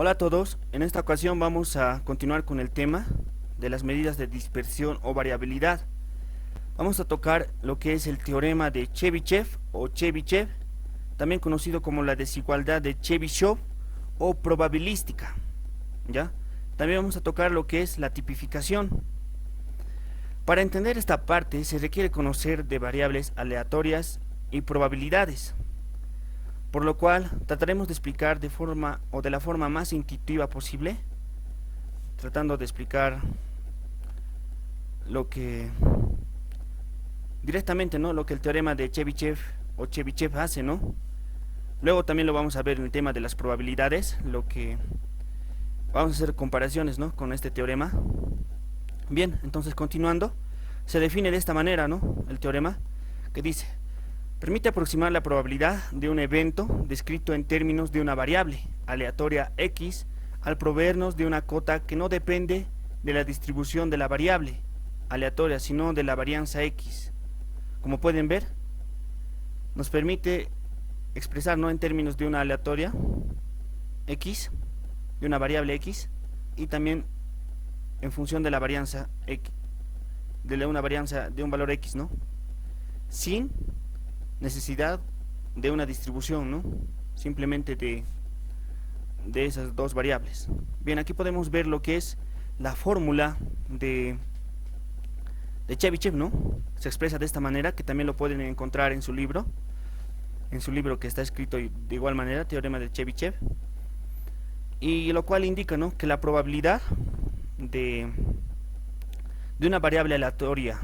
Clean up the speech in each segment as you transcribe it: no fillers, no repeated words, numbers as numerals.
Hola a todos, en esta ocasión vamos a continuar con el tema de las medidas de dispersión o variabilidad. Vamos a tocar lo que es el teorema de Chebyshev o Chebyshev, también conocido como la desigualdad de Chebyshev o probabilística. ¿Ya? También vamos a tocar lo que es la tipificación. Para entender esta parte se requiere conocer de variables aleatorias y probabilidades, por lo cual trataremos de explicar de la forma más intuitiva posible, tratando de explicar lo que directamente, ¿no? Lo que el teorema de Chebyshev o Chebyshev hace, ¿no? Luego también lo vamos a ver en el tema de las probabilidades, lo que vamos a hacer comparaciones, ¿no? Con este teorema. Bien, entonces continuando, se define de esta manera, ¿no? El teorema que dice: permite aproximar la probabilidad de un evento descrito en términos de una variable aleatoria x al proveernos de una cota que no depende de la distribución de la variable aleatoria, sino de la varianza x. Como pueden ver, nos permite expresar, ¿no?, en términos de una aleatoria x, de una variable x, y también en función de la varianza x, de una varianza de un valor x, ¿no?, sin necesidad de una distribución, ¿no?, simplemente de esas dos variables. Bien, aquí podemos ver lo que es la fórmula de Chebyshev, ¿no? Se expresa de esta manera, que también lo pueden encontrar en su libro que está escrito de igual manera, teorema de Chebyshev, y lo cual indica, ¿no?, que la probabilidad de una variable aleatoria,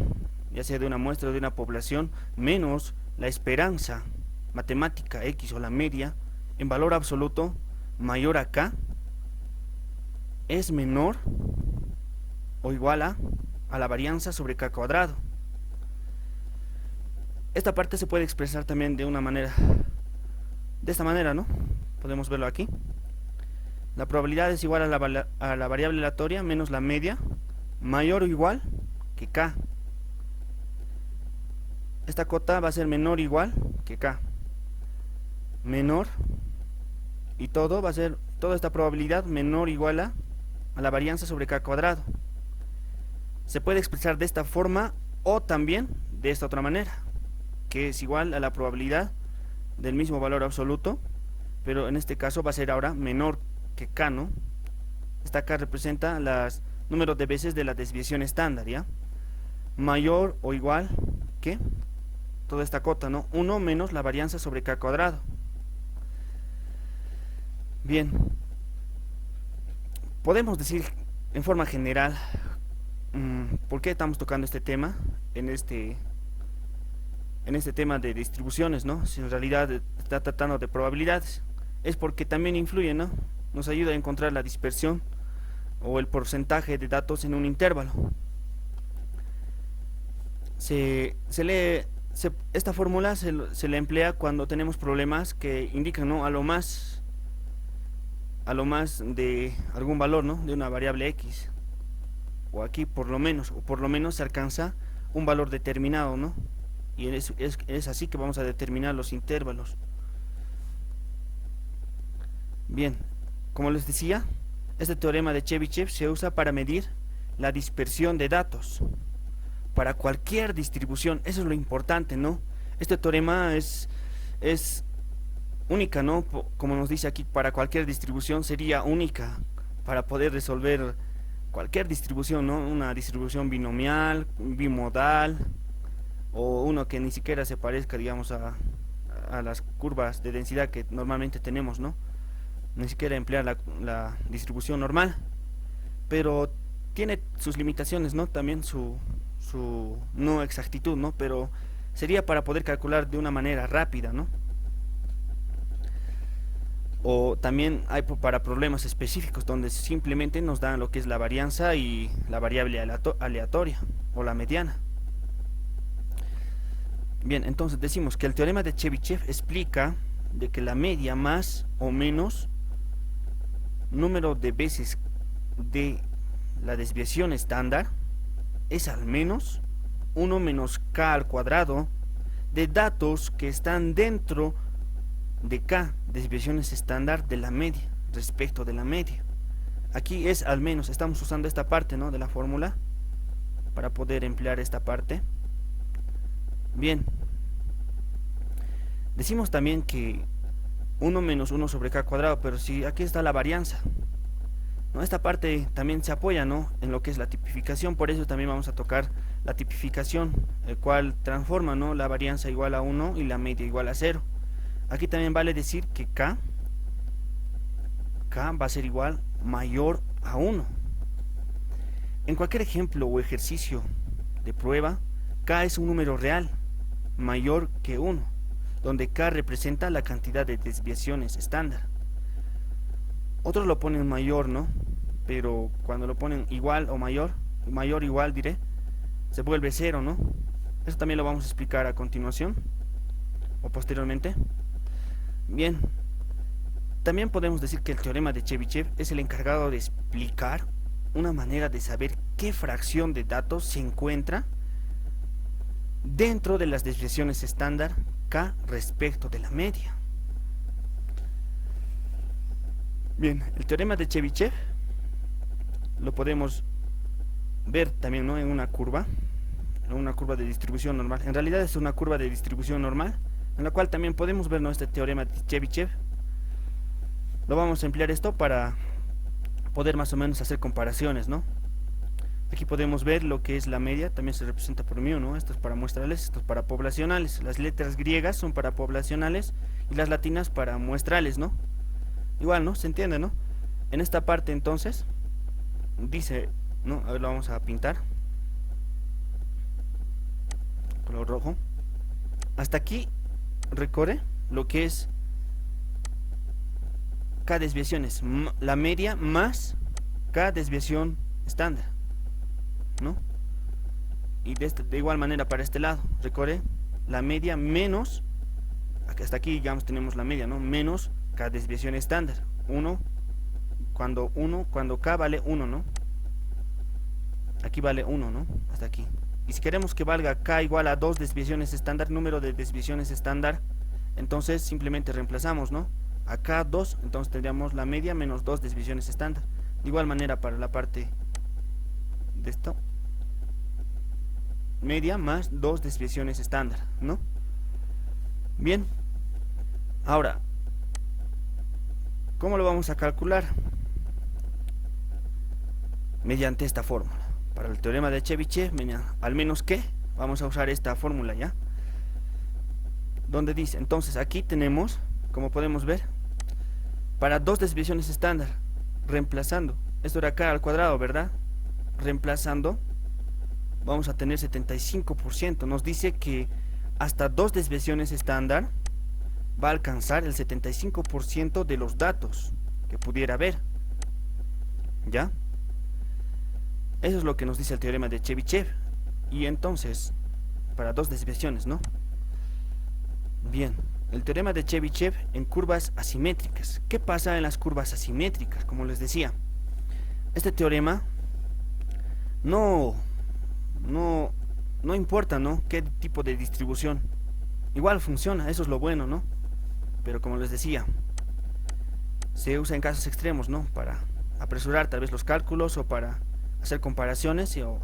ya sea de una muestra o de una población, menos la esperanza matemática x o la media en valor absoluto mayor a k, es menor o igual a la varianza sobre k cuadrado. Esta parte se puede expresar también de una manera, de esta manera, ¿no? Podemos verlo aquí. La probabilidad es igual a la variable aleatoria menos la media mayor o igual que k. Esta cota va a ser menor o igual que k. Menor, y todo va a ser, toda esta probabilidad menor o igual a la varianza sobre k cuadrado. Se puede expresar de esta forma o también de esta otra manera, que es igual a la probabilidad del mismo valor absoluto, pero en este caso va a ser ahora menor que k, ¿no? Esta k representa los números de veces de la desviación estándar, ¿ya? Mayor o igual que toda esta cota, ¿no? 1 menos la varianza sobre k cuadrado. Bien, podemos decir en forma general por qué estamos tocando este tema en este tema de distribuciones, ¿no? Si en realidad está tratando de probabilidades, es porque también influye, ¿no? Nos ayuda a encontrar la dispersión o el porcentaje de datos en un intervalo. Esta fórmula se le emplea cuando tenemos problemas que indican, ¿no?, a lo más de algún valor, ¿no?, de una variable x, o aquí por lo menos se alcanza un valor determinado, ¿no? Y es así que vamos a determinar los intervalos. Bien, como les decía, este teorema de Chebyshev se usa para medir la dispersión de datos para cualquier distribución. Eso es lo importante, ¿no? Este teorema es única, ¿no? Como nos dice aquí, para cualquier distribución sería única para poder resolver cualquier distribución, ¿no? Una distribución binomial, bimodal, o uno que ni siquiera se parezca, digamos, a las curvas de densidad que normalmente tenemos, ¿no? Ni siquiera emplear la distribución normal, pero tiene sus limitaciones, ¿no? También su no exactitud, ¿no? Pero sería para poder calcular de una manera rápida, ¿no? O también hay para problemas específicos donde simplemente nos dan lo que es la varianza y la variable aleatoria o la mediana. Bien, entonces decimos que el teorema de Chebyshev explica de que la media más o menos número de veces de la desviación estándar es al menos 1 menos k al cuadrado de datos que están dentro de k desviaciones estándar de la media. respecto de la media. Aquí es al menos, estamos usando esta parte, ¿no?, de la fórmula para poder emplear esta parte. Bien, decimos también que 1 menos 1 sobre k cuadrado, pero si aquí está la varianza, ¿no? Esta parte también se apoya, ¿no?, en lo que es la tipificación, por eso también vamos a tocar la tipificación, el cual transforma, ¿no?, la varianza igual a 1 y la media igual a 0. Aquí también vale decir que k va a ser igual mayor a 1. En cualquier ejemplo o ejercicio de prueba, k es un número real mayor que 1, donde k representa la cantidad de desviaciones estándar. Otros lo ponen mayor, ¿no?, pero cuando lo ponen igual o mayor igual diré, se vuelve 0, ¿no? Eso también lo vamos a explicar a continuación o posteriormente. Bien, también podemos decir que el teorema de Chebyshev es el encargado de explicar una manera de saber qué fracción de datos se encuentra dentro de las desviaciones estándar k respecto de la media. Bien, el teorema de Chebyshev lo podemos ver también, ¿no?, en una curva de distribución normal. En realidad es una curva de distribución normal, en la cual también podemos ver, ¿no?, este teorema de Chebyshev. Lo vamos a emplear esto para poder más o menos hacer comparaciones, ¿no? Aquí podemos ver lo que es la media, también se representa por μ, ¿no? Esto es para muestrales, esto es para poblacionales. Las letras griegas son para poblacionales y las latinas para muestrales, ¿no? Igual, ¿no? Se entiende, ¿no? En esta parte entonces dice, ¿no?, a ver, lo vamos a pintar color rojo. Hasta aquí recorre lo que es k desviaciones, la media más k desviación estándar, ¿no? Y de igual manera para este lado recorre la media menos, hasta aquí digamos tenemos la media, ¿no?, menos k desviación estándar, 1 cuando k vale 1, ¿no? Aquí vale 1, ¿no?, hasta aquí. Y si queremos que valga k igual a 2 desviaciones estándar, número de desviaciones estándar, entonces simplemente reemplazamos, ¿no?, acá 2, entonces tendríamos la media menos 2 desviaciones estándar. De igual manera para la parte de esto, media más 2 desviaciones estándar, ¿no? Bien, ahora, ¿cómo lo vamos a calcular? Mediante esta fórmula. Para el teorema de Chebyshev, al menos que vamos a usar esta fórmula, ¿ya? Donde dice, entonces aquí tenemos, como podemos ver, para 2 desviaciones estándar, reemplazando, esto era k al cuadrado, ¿verdad? Reemplazando, vamos a tener 75%. Nos dice que hasta 2 desviaciones estándar va a alcanzar el 75% de los datos que pudiera haber, ¿ya? Eso es lo que nos dice el teorema de Chebyshev. Y entonces, para 2 desviaciones, ¿no? Bien, el teorema de Chebyshev en curvas asimétricas. ¿Qué pasa en las curvas asimétricas? Como les decía, este teorema no importa, ¿no?, qué tipo de distribución. Igual funciona, eso es lo bueno, ¿no? Pero como les decía, se usa en casos extremos, ¿no?, para apresurar tal vez los cálculos o para hacer comparaciones o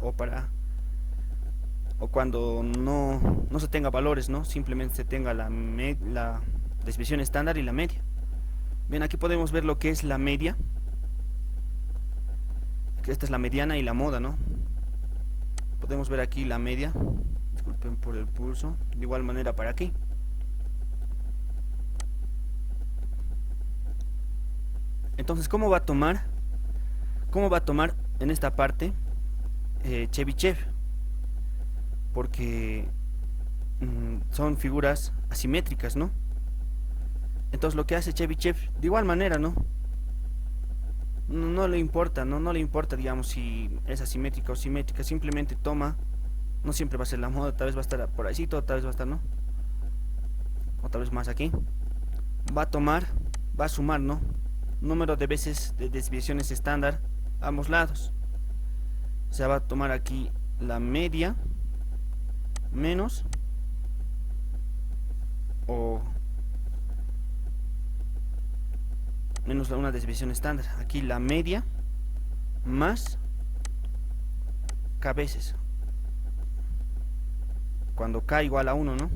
cuando no se tenga valores, ¿no?, simplemente se tenga la desviación estándar y la media. Bien, aquí podemos ver lo que es la media, que esta es la mediana y la moda, ¿no? Podemos ver aquí la media, disculpen por el pulso, de igual manera para aquí. Entonces, ¿cómo va a tomar en esta parte Chebyshev? Porque son figuras asimétricas, ¿no? Entonces lo que hace Chebyshev, de igual manera, ¿no? No le importa, no le importa, digamos, si es asimétrica o simétrica, simplemente toma, no siempre va a ser la moda, tal vez va a estar por ahí, tal vez va a estar, ¿no? Otra vez más aquí. Va a tomar, va a sumar, ¿no?, número de veces de desviaciones estándar a ambos lados. O sea, va a tomar aquí la media menos menos una desviación estándar. Aquí la media más k veces, cuando k igual a 1, ¿no?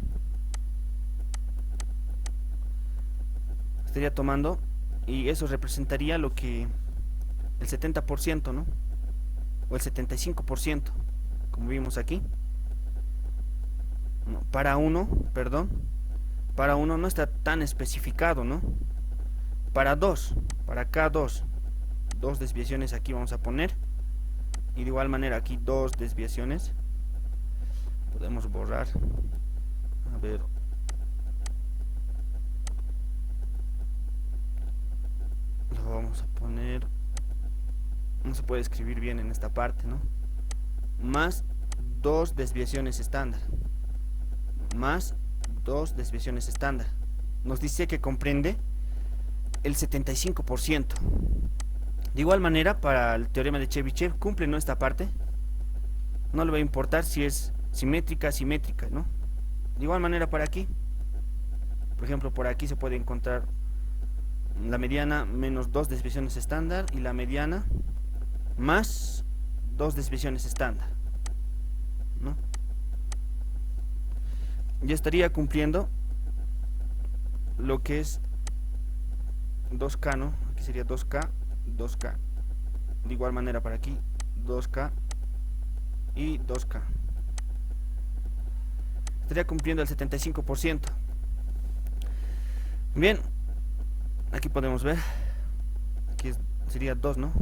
Estaría tomando, y eso representaría lo que el 70%, ¿no? O el 75%, como vimos aquí. No, para 1, perdón, para 1 no está tan especificado, ¿no? Para 2, para K2, dos desviaciones aquí vamos a poner, y de igual manera aquí dos desviaciones. Podemos borrar, a ver, lo vamos a poner, no se puede escribir bien en esta parte, ¿no? Más dos desviaciones estándar, más dos desviaciones estándar, nos dice que comprende el 75%. De igual manera, para el teorema de Chebyshev cumple, ¿no?, esta parte. No le va a importar si es simétrica, ¿no? De igual manera para aquí, por ejemplo, por aquí se puede encontrar la mediana menos dos desviaciones estándar y la mediana más dos desviaciones estándar, ¿no? Ya estaría cumpliendo lo que es 2K, ¿no? Aquí sería 2K, 2K. De igual manera para aquí, 2K y 2K. Estaría cumpliendo el 75%. Bien, aquí podemos ver, aquí sería 2, ¿no?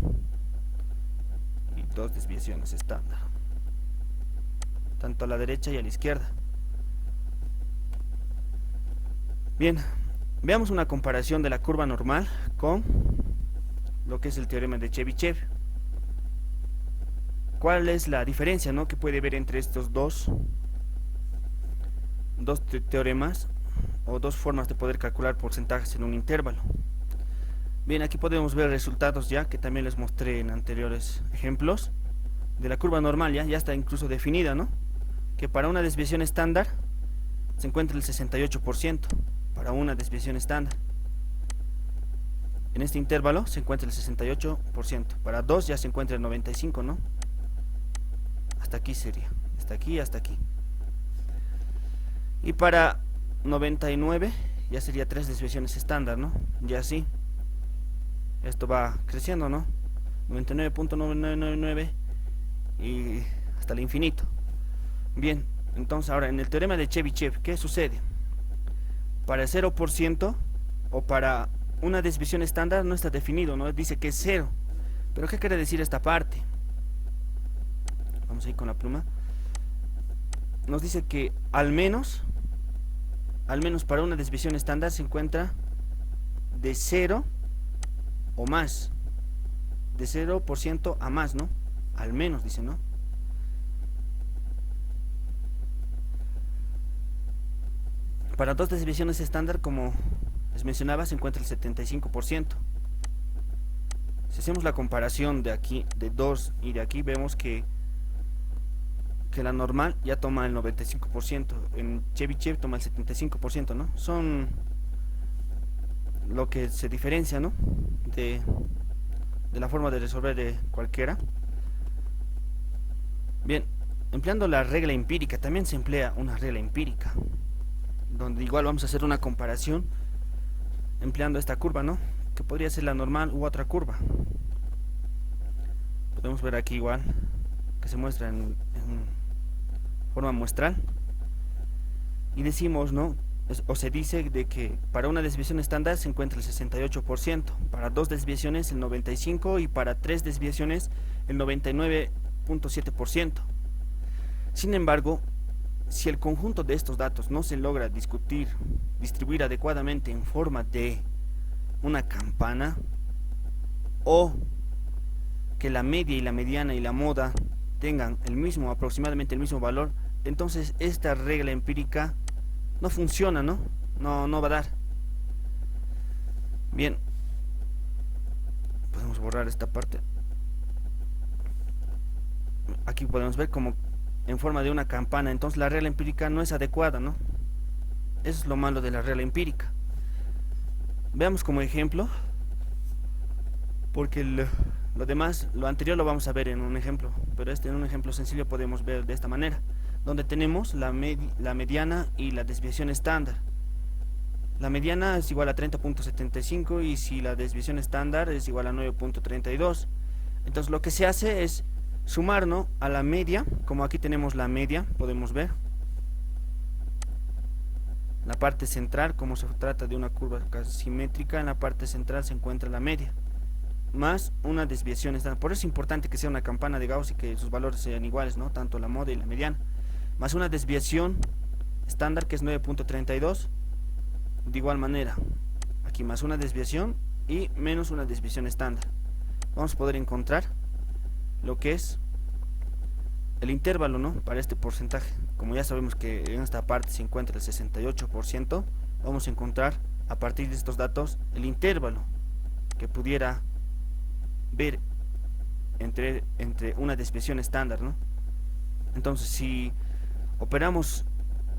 Y dos desviaciones estándar, tanto a la derecha y a la izquierda. Bien, veamos una comparación de la curva normal con lo que es el teorema de Chebyshev. ¿Cuál es la diferencia, ¿no?, que puede haber entre estos dos teoremas o dos formas de poder calcular porcentajes en un intervalo? Bien, aquí podemos ver resultados ya que también les mostré en anteriores ejemplos de la curva normal. Ya está incluso definida, ¿no?, que para una desviación estándar se encuentra el 68%, para una desviación estándar. En este intervalo se encuentra el 68%, para 2 ya se encuentra el 95%, ¿no? Hasta aquí sería, hasta aquí, hasta aquí. Y para 99 ya sería 3 desviaciones estándar, ¿no? Ya así, esto va creciendo, ¿no? 99.9999 y hasta el infinito. Bien, entonces ahora en el teorema de Chebyshev, ¿qué sucede? Para el 0% o para una desviación estándar no está definido, ¿no? Dice que es 0. ¿Pero qué quiere decir esta parte? Vamos a ir con la pluma. Nos dice que al menos para una desviación estándar se encuentra de 0 o más. De 0% a más, ¿no? Al menos, dice, ¿no? Para dos desviaciones estándar, como les mencionaba, se encuentra el 75%. Si hacemos la comparación de aquí, de 2 y de aquí, vemos que la normal ya toma el 95%, en Chebyshev toma el 75%, ¿no? Son lo que se diferencia, ¿no?, de la forma de resolver de cualquiera. Bien, empleando la regla empírica, también se emplea una regla empírica, donde igual vamos a hacer una comparación empleando esta curva, ¿no?, que podría ser la normal u otra curva. Podemos ver aquí igual que se muestra en forma muestral, y decimos, ¿no?, o se dice de que para una desviación estándar se encuentra el 68%, para dos desviaciones el 95% y para tres desviaciones el 99.7%. Sin embargo, si el conjunto de estos datos no se logra distribuir adecuadamente en forma de una campana, o que la media y la mediana y la moda tengan aproximadamente el mismo valor, entonces esta regla empírica no funciona, ¿no? No va a dar. Bien, podemos borrar esta parte. Aquí podemos ver como en forma de una campana, entonces la regla empírica no es adecuada, ¿no? Eso es lo malo de la regla empírica. Veamos como ejemplo porque lo demás, lo anterior lo vamos a ver en un ejemplo, pero en un ejemplo sencillo podemos ver de esta manera, donde tenemos la mediana y la desviación estándar. La mediana es igual a 30.75 y si la desviación estándar es igual a 9.32. Entonces lo que se hace es sumar, ¿no?, a la media, como aquí tenemos la media, podemos ver la parte central, como se trata de una curva casi simétrica, en la parte central se encuentra la media, más una desviación estándar. Por eso es importante que sea una campana de Gauss y que sus valores sean iguales, ¿no?, tanto la moda y la mediana, más una desviación estándar que es 9.32, de igual manera, aquí más una desviación y menos una desviación estándar. Vamos a poder encontrar lo que es el intervalo, ¿no?, para este porcentaje. Como ya sabemos que en esta parte se encuentra el 68%, vamos a encontrar a partir de estos datos el intervalo que pudiera ver entre una desviación estándar, ¿no? Entonces, si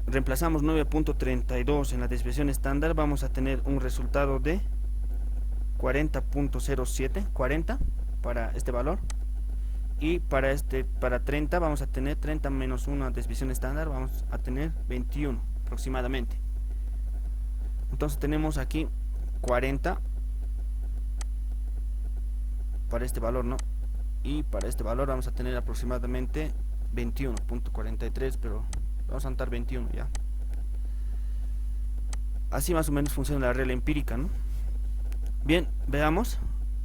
reemplazamos 9.32 en la desviación estándar, vamos a tener un resultado de 40.07, 40 para este valor. Y para 30 vamos a tener 30 menos una desviación estándar, vamos a tener 21 aproximadamente. Entonces tenemos aquí 40 para este valor, ¿no? Y para este valor vamos a tener aproximadamente 21.43, pero vamos a anotar 21 ya. Así más o menos funciona la regla empírica, ¿no? Bien, veamos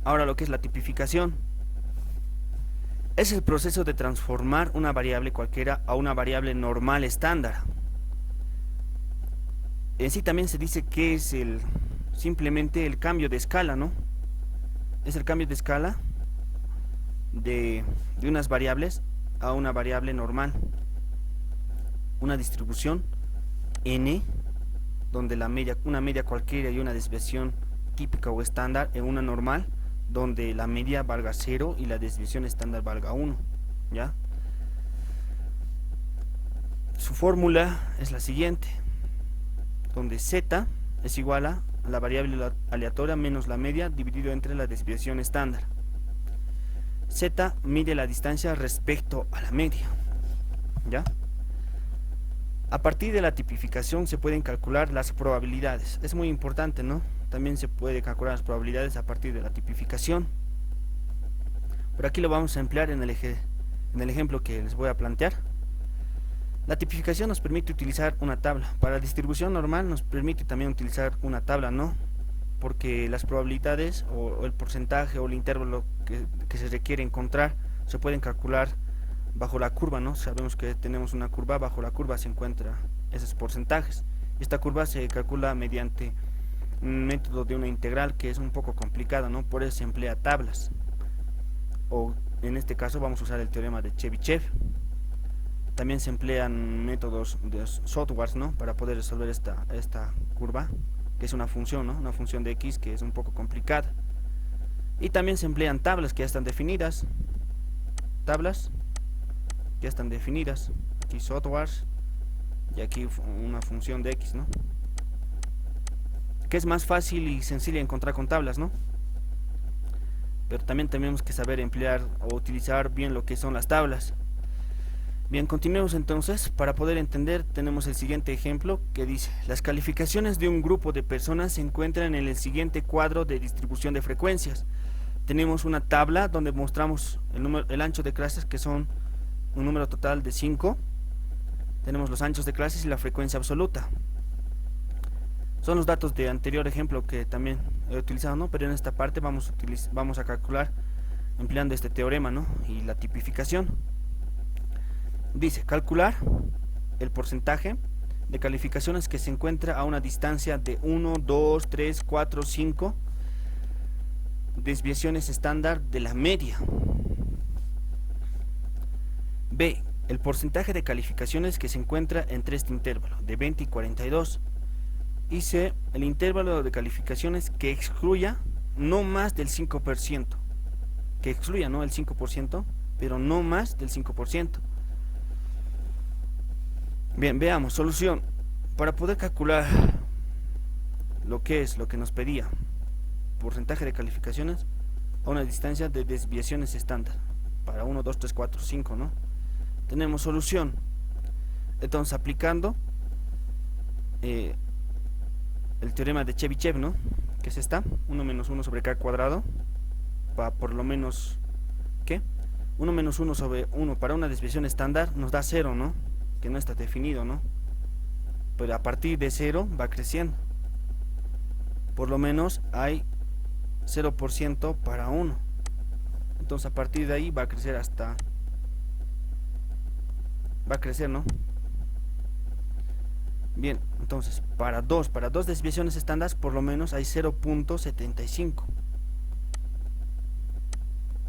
ahora lo que es la tipificación. Es el proceso de transformar una variable cualquiera a una variable normal estándar. En sí también se dice que es simplemente el cambio de escala, ¿no? Es el cambio de escala de unas variables a una variable normal. Una distribución n, donde una media cualquiera y una desviación típica o estándar en una normal, donde la media valga 0 y la desviación estándar valga 1, ¿ya? Su fórmula es la siguiente, donde z es igual a la variable aleatoria menos la media dividido entre la desviación estándar. Z mide la distancia respecto a la media, ¿ya? A partir de la tipificación se pueden calcular las probabilidades. Es muy importante, ¿no? También se puede calcular las probabilidades a partir de la tipificación. Por aquí lo vamos a emplear en el ejemplo que les voy a plantear. La tipificación nos permite utilizar una tabla. Para la distribución normal nos permite también utilizar una tabla, ¿no? Porque las probabilidades o el porcentaje o el intervalo que se requiere encontrar se pueden calcular bajo la curva, ¿no? Sabemos que tenemos una curva, bajo la curva se encuentran esos porcentajes. Esta curva se calcula mediante un método de una integral que es un poco complicado, ¿no? Por eso se emplea tablas, o en este caso vamos a usar el teorema de Chebyshev. También se emplean métodos de softwares, ¿no?, para poder resolver esta curva, que es una función, ¿no?, una función de x que es un poco complicada. Y también se emplean tablas que ya están definidas, aquí softwares y aquí una función de x, ¿no?, que es más fácil y sencilla encontrar con tablas, ¿no? Pero también tenemos que saber emplear o utilizar bien lo que son las tablas. Bien, continuemos entonces. Para poder entender, tenemos el siguiente ejemplo que dice: las calificaciones de un grupo de personas se encuentran en el siguiente cuadro de distribución de frecuencias. Tenemos una tabla donde mostramos el ancho de clases, que son un número total de 5. Tenemos los anchos de clases y la frecuencia absoluta. Son los datos de anterior ejemplo que también he utilizado, ¿no? Pero en esta parte vamos a calcular empleando este teorema, ¿no?, y la tipificación. Dice: calcular el porcentaje de calificaciones que se encuentra a una distancia de 1, 2, 3, 4, 5 desviaciones estándar de la media. B. El porcentaje de calificaciones que se encuentra entre este intervalo de 20 y 42. Y C. El intervalo de calificaciones que excluya no más del 5%. Que excluya, ¿no?, el 5%, pero no más del 5%. Bien, veamos, solución. Para poder calcular lo que nos pedía, porcentaje de calificaciones, a una distancia de desviaciones estándar para 1, 2, 3, 4, 5, ¿no? Tenemos solución. Entonces, aplicando el teorema de Chebyshev, ¿no? Que es esta, 1 menos 1 sobre k cuadrado, para por lo menos, ¿qué? 1 menos 1 sobre 1 para una desviación estándar nos da 0, ¿no? Que no está definido, ¿no? Pero a partir de 0 va creciendo. Por lo menos hay 0% para 1. Entonces a partir de ahí va a crecer hasta... va a crecer, ¿no? Bien, entonces para dos desviaciones estándar por lo menos hay 0.75.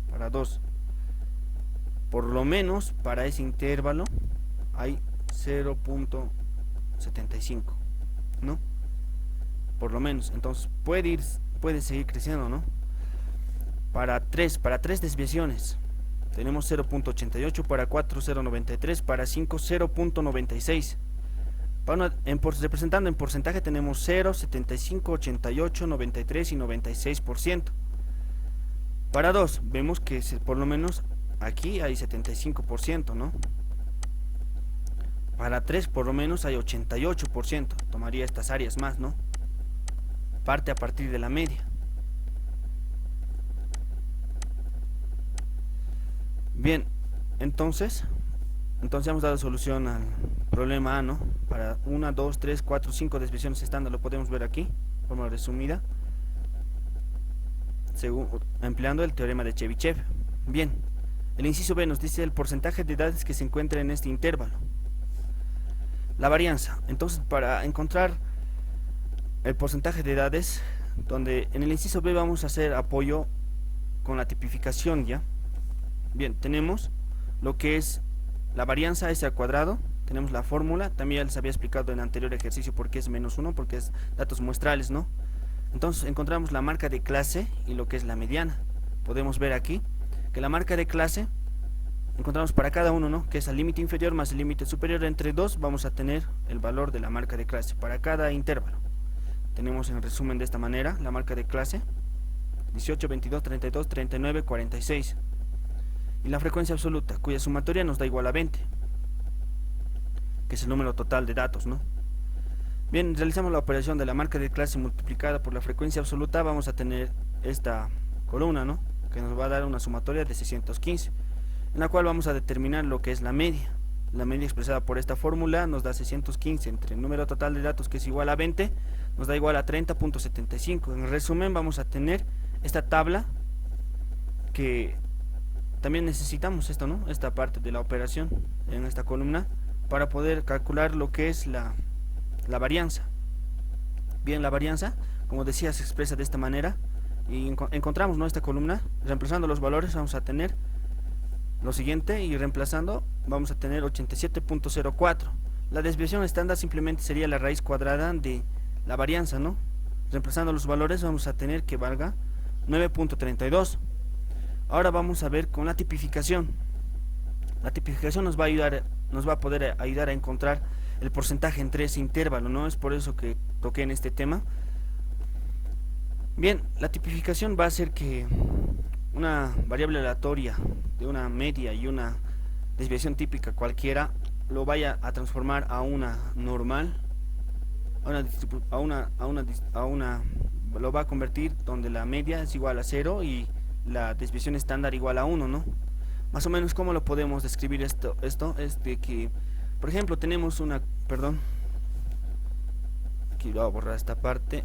Para 2. Por lo menos para ese intervalo hay 0.75, ¿no? Por lo menos, entonces puede seguir creciendo, ¿no? Para 3 desviaciones tenemos 0.88, para 4 0.93, para 5 0.96. Representando en porcentaje tenemos 0, 75, 88, 93 y 96%. Para 2 vemos que por lo menos aquí hay 75%, ¿no? Para 3 por lo menos hay 88%. Tomaría estas áreas más, ¿no? Parte a partir de la media. Bien, entonces hemos dado solución al problema A, ¿no? Para 1, 2, 3, 4, 5 desviaciones estándar, lo podemos ver aquí, de forma resumida, empleando el teorema de Chebyshev. Bien, el inciso B nos dice el porcentaje de edades que se encuentra en este intervalo. La varianza. Entonces, para encontrar el porcentaje de edades, donde en el inciso B vamos a hacer apoyo con la tipificación, ¿ya? Bien, tenemos lo que es la varianza S al cuadrado, tenemos la fórmula, también ya les había explicado en el anterior ejercicio por qué es menos 1, porque es datos muestrales, ¿no? Entonces encontramos la marca de clase y lo que es la mediana. Podemos ver aquí que la marca de clase encontramos para cada uno, ¿no? Que es el límite inferior más el límite superior entre 2, vamos a tener el valor de la marca de clase para cada intervalo. Tenemos en resumen de esta manera la marca de clase 18, 22, 32, 39, 46. Y la frecuencia absoluta, cuya sumatoria nos da igual a 20, que es el número total de datos, ¿no? Bien, realizamos la operación de la marca de clase multiplicada por la frecuencia absoluta, vamos a tener esta columna, ¿no? Que nos va a dar una sumatoria de 615, en la cual vamos a determinar lo que es la media. La media expresada por esta fórmula nos da 615 entre el número total de datos, que es igual a 20, nos da igual a 30.75. En resumen, vamos a tener esta tabla que también necesitamos esto, ¿no? Esta parte de la operación en esta columna para poder calcular lo que es la varianza. Bien, la varianza, como decía, se expresa de esta manera y encontramos, ¿no? Esta columna, reemplazando los valores vamos a tener lo siguiente y reemplazando vamos a tener 87.04. La desviación estándar simplemente sería la raíz cuadrada de la varianza, ¿no? Reemplazando los valores vamos a tener que valga 9.32. Ahora vamos a ver con la tipificación. La tipificación nos va a poder ayudar a encontrar el porcentaje entre ese intervalo, ¿no? Es por eso que toqué en este tema. Bien, la tipificación va a hacer que una variable aleatoria de una media y una desviación típica cualquiera lo vaya a transformar a una normal, lo va a convertir donde la media es igual a 0 y la desviación estándar igual a 1, ¿no? Más o menos, ¿cómo lo podemos describir esto? Esto es de que, por ejemplo, tenemos una... Perdón. Aquí voy a borrar esta parte.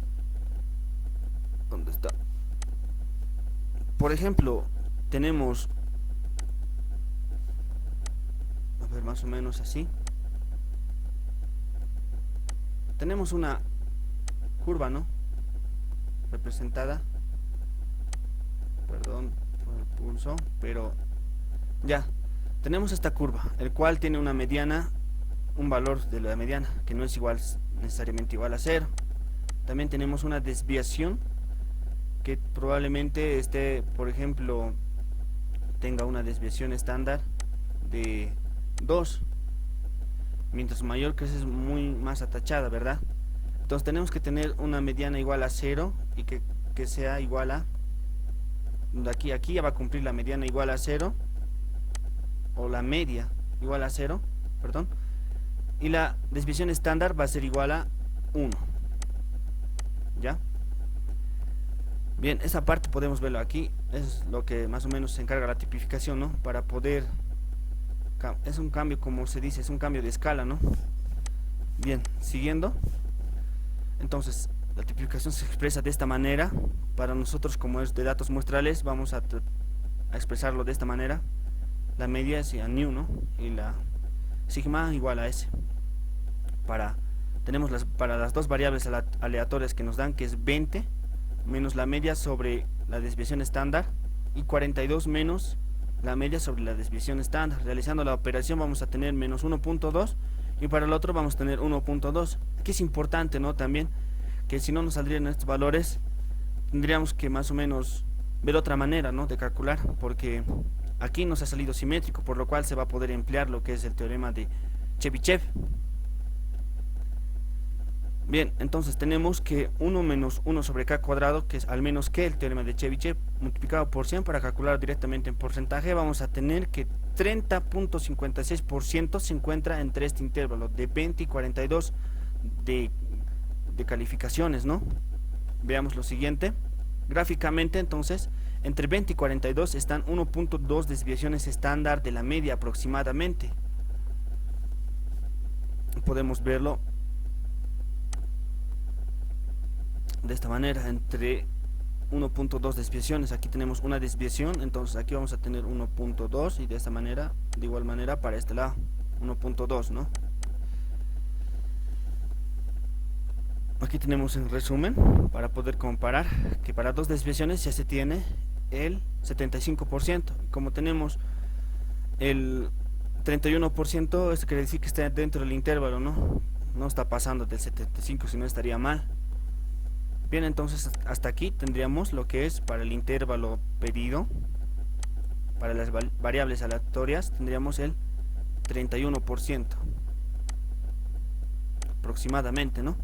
¿Dónde está? Por ejemplo, tenemos... A ver, más o menos así. Tenemos una curva, ¿no? Representada. Perdón por el pulso, pero ya tenemos esta curva, el cual tiene una mediana, un valor de la mediana que no es necesariamente igual a 0. También tenemos una desviación que probablemente esté, por ejemplo, tenga una desviación estándar de 2, mientras mayor que es muy más atachada, ¿verdad? Entonces tenemos que tener una mediana igual a 0 y que sea igual a de aquí a aquí ya va a cumplir la mediana igual a 0, o la media igual a 0, perdón, y la desviación estándar va a ser igual a 1. ¿Ya? Bien, esa parte podemos verlo aquí, es lo que más o menos se encarga la tipificación, ¿no? Para poder, es un cambio, como se dice, es un cambio de escala, ¿no? Bien, siguiendo, entonces la tipificación se expresa de esta manera. Para nosotros, como es de datos muestrales, vamos a expresarlo de esta manera. La media es a new, ¿no? Y la sigma igual a s. Tenemos para las dos variables aleatorias que nos dan, que es 20 menos la media sobre la desviación estándar y 42 menos la media sobre la desviación estándar. Realizando la operación vamos a tener menos 1.2 y para el otro vamos a tener 1.2. Aquí es importante, ¿no? También que si no nos saldrían estos valores, tendríamos que más o menos ver otra manera, ¿no? De calcular, porque aquí nos ha salido simétrico, por lo cual se va a poder emplear lo que es el teorema de Chebyshev. Bien, entonces tenemos que 1 menos 1 sobre k cuadrado, que es al menos que el teorema de Chebyshev, multiplicado por 100 para calcular directamente en porcentaje, vamos a tener que 30.56% se encuentra entre este intervalo de 20 y 42 de calificaciones, ¿no? Veamos lo siguiente. Gráficamente, entonces, entre 20 y 42 están 1.2 desviaciones estándar de la media aproximadamente. Podemos verlo de esta manera, entre 1.2 desviaciones. Aquí tenemos una desviación, entonces aquí vamos a tener 1.2 y de esta manera, de igual manera para este lado 1.2, ¿no? Aquí tenemos en resumen, para poder comparar, que para dos desviaciones ya se tiene el 75%. Como tenemos el 31%, esto quiere decir que está dentro del intervalo, ¿no? No está pasando del 75, si no estaría mal. Bien, entonces hasta aquí tendríamos lo que es para el intervalo pedido. Para las variables aleatorias tendríamos el 31% aproximadamente, ¿no?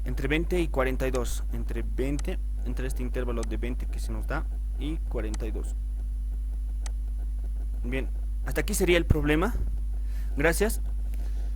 Entre 20 y 42, entre este intervalo de 20 que se nos da y 42. Bien, hasta aquí sería el problema. Gracias.